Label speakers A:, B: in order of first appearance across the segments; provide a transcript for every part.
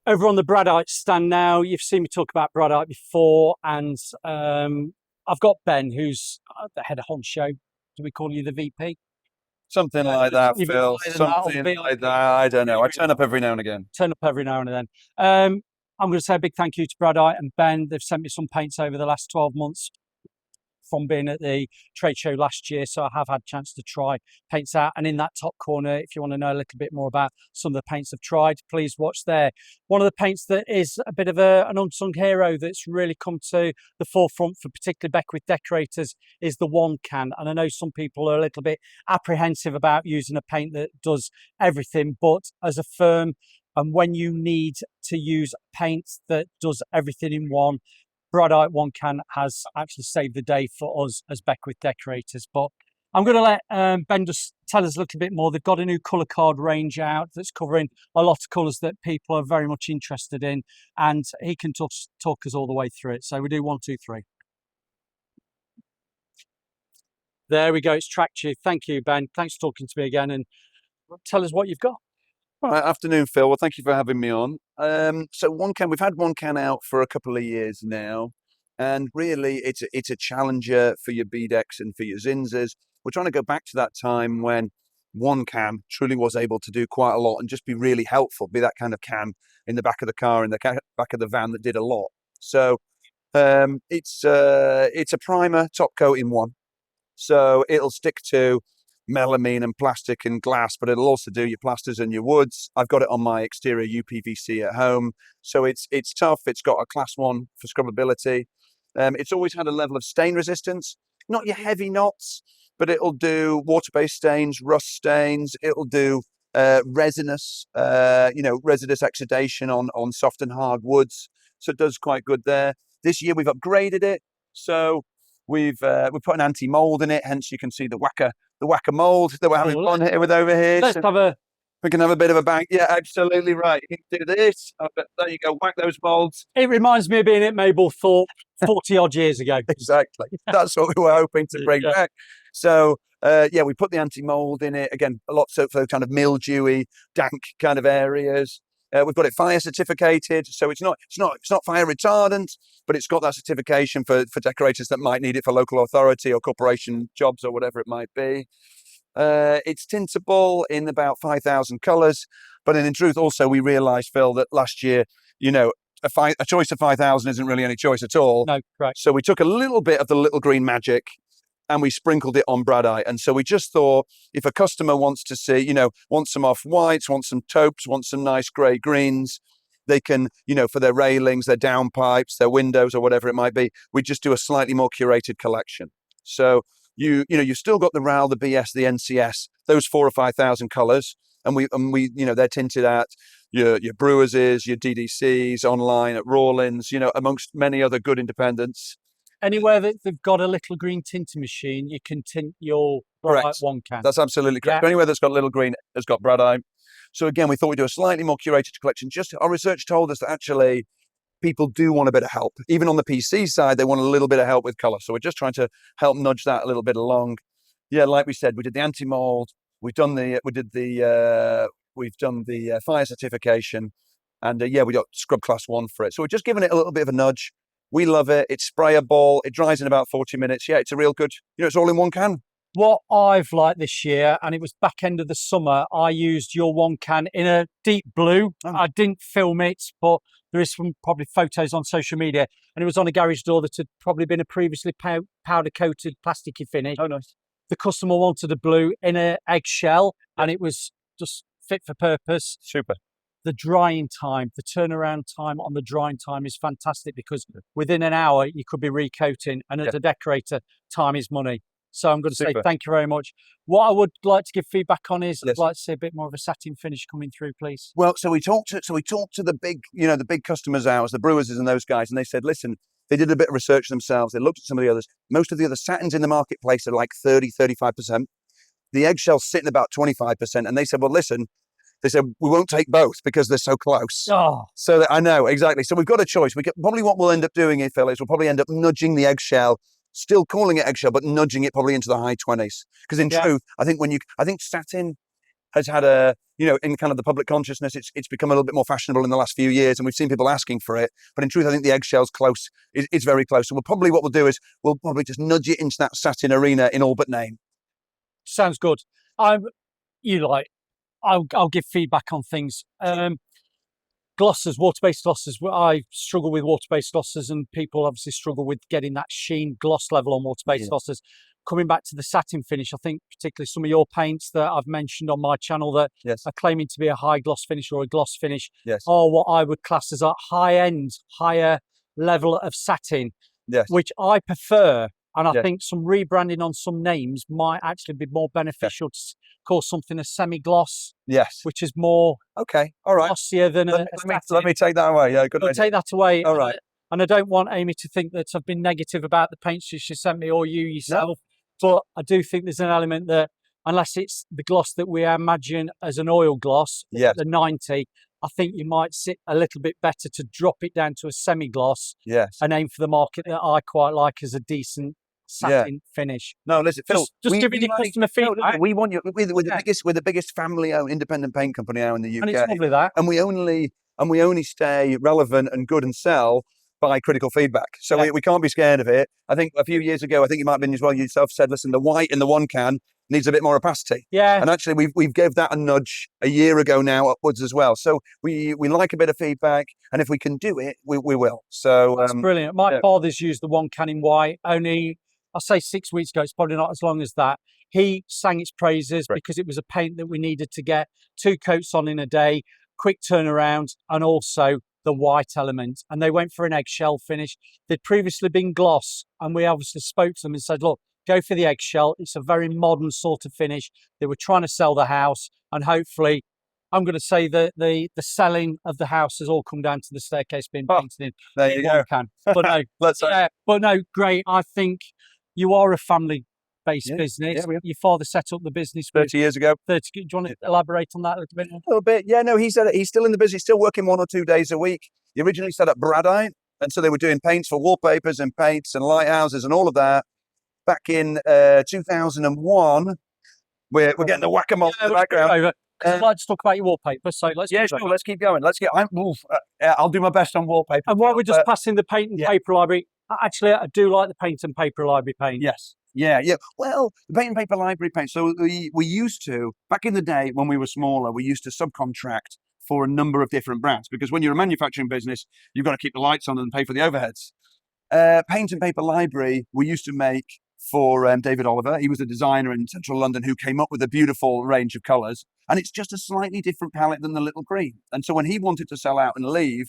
A: Over on the Bradite stand now. You've seen me talk about Bradite before, and I've got Ben, who's the head of honcho. Do we call you the VP?
B: Something like that,
A: Even
B: Phil.
A: higher than that, or
B: Something like that. I don't know. I turn up every now and again.
A: Turn up every now and then. I'm going to say a big thank you to Bradite and Ben. They've sent me some paints over the last 12 months from being at the trade show last year, so I have had a chance to try paints out. And in that top corner, if you want to know a little bit more about some of the paints I've tried, please watch there. One of the paints that is a bit of an unsung hero that's really come to the forefront for particularly Beckwith decorators is the one can. And I know some people are a little bit apprehensive about using a paint that does everything, but as a firm, and when you need to use paint that does everything in one, Bradite one can has actually saved the day for us as Beckwith decorators. But I'm going to let Ben just tell us a little bit more. They've got a new colour card range out that's covering a lot of colours that people are very much interested in, and he can talk us all the way through it. So we do 1, 2, 3. There we go. It's tracked you. Thank you, Ben. Thanks for talking to me again, and tell us what you've got.
B: All right, afternoon, Phil. Well, thank you for having me on. So we've had one can out for a couple of years now, and really it's a challenger for your BDECs and for your Zinzers. We're trying to go back to that time when one can truly was able to do quite a lot and just be really helpful, be that kind of can in the back of the car, in the back of the van that did a lot. So it's a primer top coat in one. So it'll stick to melamine and plastic and glass, but it'll also do your plasters and your woods. I've got it on my exterior UPVC at home. So it's tough. It's got a class 1 for scrubbability. It's always had a level of stain resistance, not your heavy knots, but it'll do water-based stains, rust stains. It'll do resinous, resinous exudation on soft and hard woods. So it does quite good there. This year we've upgraded it. So we've put an anti-mold in it, hence you can see the whacker mold that we're having fun here with over here.
A: Let's have
B: we can have a bit of a bang. Yeah, absolutely right. You can do this. There you go. Whack those molds.
A: It reminds me of being at Mablethorpe 40 odd years ago.
B: Exactly. That's what we were hoping to bring back. So we put the anti-mold in it again. A lot so for kind of mildewy, dank kind of areas. We've got it fire certificated, so it's not fire retardant, but it's got that certification for decorators that might need it for local authority or corporation jobs or whatever it might be. It's tintable in about 5,000 colours, but in truth, also we realised, Phil, that last year, a choice of 5,000 isn't really any choice at all.
A: No, right.
B: So we took a little bit of the little green magic and we sprinkled it on Bradite. And so we just thought, if a customer wants to see, wants some off-whites, wants some taupes, wants some nice grey greens, they can, for their railings, their downpipes, their windows, or whatever it might be, we just do a slightly more curated collection. So you've still got the RAL, the BS, the NCS, those 4,000 or 5,000 colours, and we they're tinted at your Brewers's, your DDCs, online at Rawlins, amongst many other good independents.
A: Anywhere that they've got a little green tinting machine, you can tint your Bradite one can.
B: That's absolutely correct. Yeah. Anywhere that's got little green has got Bradite. So again, we thought we'd do a slightly more curated collection. Just our research told us that actually people do want a bit of help. Even on the PC side, they want a little bit of help with colour. So we're just trying to help nudge that a little bit along. Yeah, like we said, we did the anti-mold. We've done the fire certification, and we got Scrub Class 1 for it. So we're just giving it a little bit of a nudge. We love it. It's sprayable. It dries in about 40 minutes. Yeah, it's a real good, it's all in one can.
A: What I've liked this year, and it was back end of the summer, I used your one can in a deep blue. Oh. I didn't film it, but there is some probably photos on social media, and it was on a garage door that had probably been a previously powder-coated plasticky finish.
B: Oh, nice.
A: The customer wanted a blue in an eggshell, and it was just fit for purpose.
B: Super.
A: The drying time, the turnaround time on the drying time is fantastic, because within an hour you could be recoating, and as a decorator, time is money. So I'm going to say thank you very much. What I would like to give feedback on is I'd like to see a bit more of a satin finish coming through, please.
B: Well, so we talked to the big, the big customers ours, the Brewers and those guys, and they said, listen, they did a bit of research themselves. They looked at some of the others. Most of the other satins in the marketplace are like 30, 35%. The eggshell's sitting about 25%. And they said, well, listen, they said, we won't take both because they're so close.
A: Oh.
B: So I know, exactly. So we've got a choice. Probably what we'll end up doing here, Phil, is we'll probably end up nudging the eggshell, still calling it eggshell, but nudging it probably into the high 20s. Because in truth, I think satin has had a, in kind of the public consciousness, it's become a little bit more fashionable in the last few years, and we've seen people asking for it. But in truth, I think the eggshell's close. It's very close. So what we'll do is we'll probably just nudge it into that satin arena in all but name.
A: Sounds good. I'll give feedback on things. Glosses, water-based glosses. I struggle with water-based glosses, and people obviously struggle with getting that sheen gloss level on water-based glosses. Coming back to the satin finish, I think particularly some of your paints that I've mentioned on my channel that are claiming to be a high gloss finish or a gloss finish are what I would class as a high-end, higher level of satin, which I prefer. And I think some rebranding on some names might actually be more beneficial to call something a semi-gloss, which is more glossier than a satin.
B: Let me take that away. Yeah, good idea.
A: Take that away.
B: All right.
A: And I don't want Amy to think that I've been negative about the paints she sent me or you yourself. But I do think there's an element that, unless it's the gloss that we imagine as an oil gloss, the 90, I think you might sit a little bit better to drop it down to a semi-gloss and aim for the market that I quite like as a decent satin finish.
B: No, listen, Phil,
A: just giving you customer feedback.
B: We want you. We're the biggest family-owned independent paint company now in the UK,
A: and it's lovely that.
B: And we only stay relevant and good and sell by critical feedback. So we can't be scared of it. I think a few years ago, I think you might have been as well. You yourself said, listen, the white in the one can needs a bit more opacity.
A: Yeah.
B: And actually, we've gave that a nudge a year ago now upwards as well. So we like a bit of feedback, and if we can do it, we will. So
A: that's brilliant. My father's used the one can in white only, I'll say 6 weeks ago. It's probably not as long as that. He sang its praises because it was a paint that we needed to get 2 coats on in a day, quick turnaround, and also the white element. And they went for an eggshell finish. They'd previously been gloss, and we obviously spoke to them and said, look, go for the eggshell. It's a very modern sort of finish. They were trying to sell the house, and hopefully, I'm going to say that the selling of the house has all come down to the staircase being painted in.
B: There you go.
A: But no, but no, great. I think you are a family-based business. Your father set up the business
B: 30 years ago.
A: 30. Do you want to elaborate on that a little bit?
B: A little bit. Yeah, no, he's still in the business, still working 1 or 2 days a week. He originally set up Bradite, and so they were doing paints for wallpapers and paints and lighthouses and all of that. Back in 2001, we're getting the whack-a-mole in the background.
A: I'd like to talk about your wallpaper, so let's
B: let's keep going. I'll do my best on wallpaper.
A: And while we're just passing the paint and paper library, actually, I do like the paint and paper library paint.
B: Yes. Yeah. Well, the paint and paper library paint. So we used to, back in the day when we were smaller, we used to subcontract for a number of different brands, because when you're a manufacturing business, you've got to keep the lights on and pay for the overheads. Paint and paper library we used to make for David Oliver. He was a designer in central London who came up with a beautiful range of colours, and it's just a slightly different palette than the Little Greene. And so when he wanted to sell out and leave,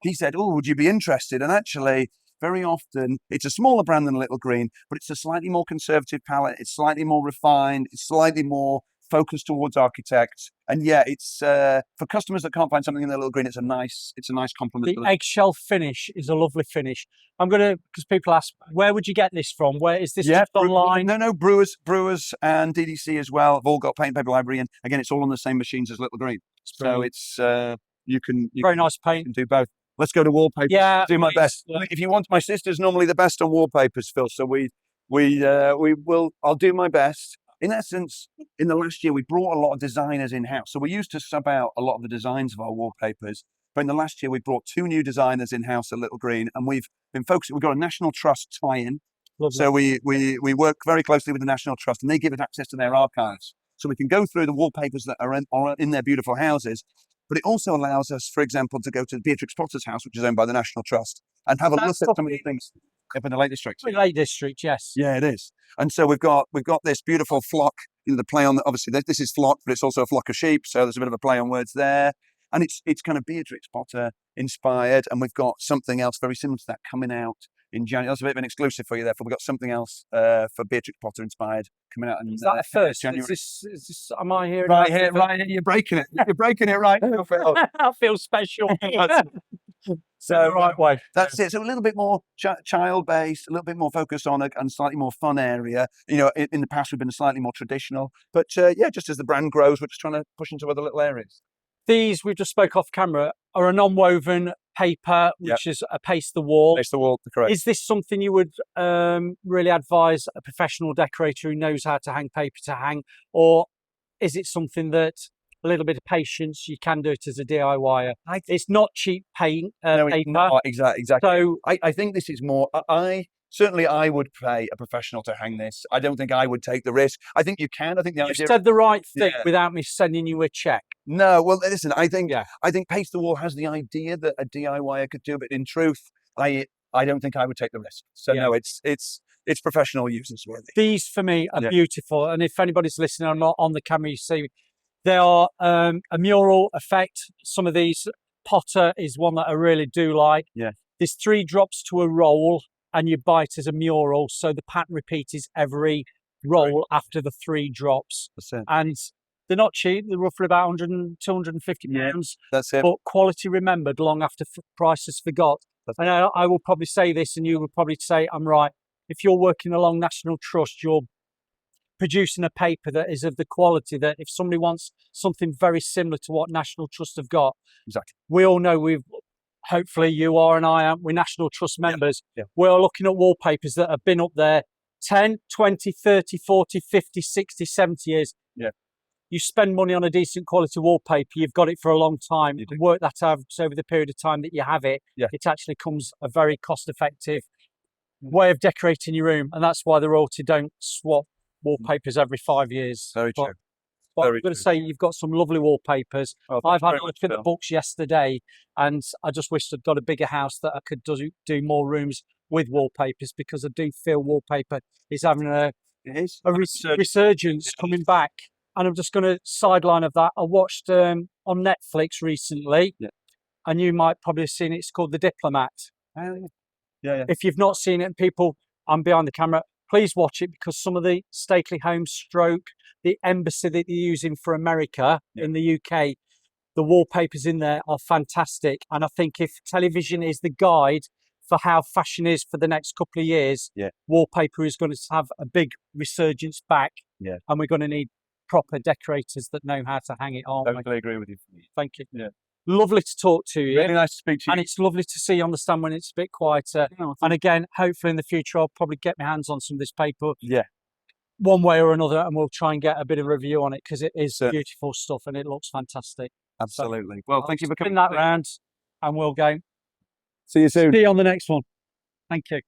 B: he said, oh, would you be interested? And actually, very often, it's a smaller brand than Little Greene, but it's a slightly more conservative palette. It's slightly more refined. It's slightly more focused towards architects. And it's for customers that can't find something in the Little Greene, it's a nice compliment.
A: The eggshell finish is a lovely finish. I'm going to, because people ask, where would you get this from? Where is this just online?
B: No, Brewers and DDC as well have all got paint and paper library, and again, it's all on the same machines as Little Greene. So it's you can
A: very nice paint.
B: You can do both. Let's go to wallpaper.
A: Yeah,
B: do my best. If you want, my sister's normally the best on wallpapers, Phil. So we will. I'll do my best. In essence, in the last year, we brought a lot of designers in-house. So we used to sub out a lot of the designs of our wallpapers. But in the last year, we brought 2 new designers in-house at Little Greene, and we've been focusing. We've got a National Trust tie-in. Lovely. So we work very closely with the National Trust, and they give us access to their archives. So we can go through the wallpapers that are in their beautiful houses. But it also allows us, for example, to go to Beatrix Potter's house, which is owned by the National Trust, and have a look at some of the things up in the Lake District.
A: Lake District, yes.
B: Yeah, it is. And so we've got this beautiful flock, the play on, obviously this is flock, but it's also a flock of sheep. So there's a bit of a play on words there. And it's kind of Beatrix Potter inspired. And we've got something else very similar to that coming out in January. That's a bit of an exclusive for you there. We've got something else for Beatrix Potter inspired coming out in
A: is that a first?
B: January.
A: Is this, am I hearing
B: right here? You're breaking it. You're breaking it right now, Phil.
A: I feel special.
B: So
A: right way.
B: That's it. So a little bit more child-based, a little bit more focused on a slightly more fun area. In the past we've been slightly more traditional, but just as the brand grows, we're just trying to push into other little areas.
A: These we've just spoke off camera are a non-woven paper, which is a paste the wall.
B: Paste the wall, correct.
A: Is this something you would really advise a professional decorator who knows how to hang paper to hang, or is it something that a little bit of patience, you can do it as a DIYer? It's not cheap paint,
B: No, it's
A: paper.
B: not. Exactly.
A: So
B: I think this is more. Certainly I would pay a professional to hang this. I don't think I would take the risk. I think you can. I think the
A: you
B: idea.
A: said the right thing
B: Yeah.
A: without me sending you a check.
B: No, well, listen. I think
A: Yeah.
B: Paste the Wall has the idea that a DIYer could do, but in truth, I don't think I would take the risk. So
A: Yeah.
B: no, it's professional users worthy.
A: These for me are
B: Yeah.
A: beautiful, and if anybody's listening, I'm not on the camera. You see, they are a mural effect. Some of these, Potter is one that I really do like.
B: Yeah.
A: There's 3 drops to a roll, and you buy it as a mural, so the pattern repeat is every roll after the 3 drops.
B: That's it.
A: And they're not cheap. They're roughly about 100 and 250 pounds.
B: That's it.
A: But quality remembered long after prices forgot. And I will probably say this, and you will probably say I'm right. If you're working along National Trust, you're producing a paper that is of the quality that if somebody wants something very similar to what National Trust have got,
B: Exactly.
A: we all know hopefully you are and I am, we're National Trust members.
B: Yeah.
A: We're looking at wallpapers that have been up there 10, 20, 30, 40, 50, 60, 70 years.
B: Yeah.
A: You spend money on a decent quality wallpaper, you've got it for a long time. You work that out over the period of time that you have it.
B: Yeah.
A: It actually comes a very cost-effective way of decorating your room, and that's why the royalty don't swap wallpapers every 5 years.
B: Very true.
A: But
B: Very
A: I'm going to
B: true.
A: say you've got some lovely wallpapers.
B: Oh,
A: I've had
B: very
A: a look
B: much,
A: at the
B: Phil.
A: books yesterday, and I just wished I'd got a bigger house that I could do more rooms with wallpapers, because I do feel wallpaper is having a resurgence coming back. And I'm just going to sideline of that. I watched on Netflix recently, and you might probably have seen it. It's called The Diplomat.
B: Yeah.
A: If you've not seen it, and people, I'm behind the camera, please watch it, because some of the stately homes stroke the embassy that they're using for America in the UK, the wallpapers in there are fantastic. And I think if television is the guide for how fashion is for the next couple of years, wallpaper is going to have a big resurgence back.
B: Yeah.
A: And we're going to need proper decorators that know how to hang it on.
B: I totally agree with you.
A: Thank you.
B: Yeah.
A: Lovely to talk to you.
B: Really nice to speak to you.
A: And it's lovely to see you understand when it's a bit quieter. And again, hopefully in the future, I'll probably get my hands on some of this paper.
B: Yeah.
A: One way or another, and we'll try and get a bit of a review on it, because it is beautiful stuff and it looks fantastic.
B: Absolutely. So, well, thank you for coming.
A: Spin that round, and we'll go.
B: See you soon.
A: See you on the next one. Thank you.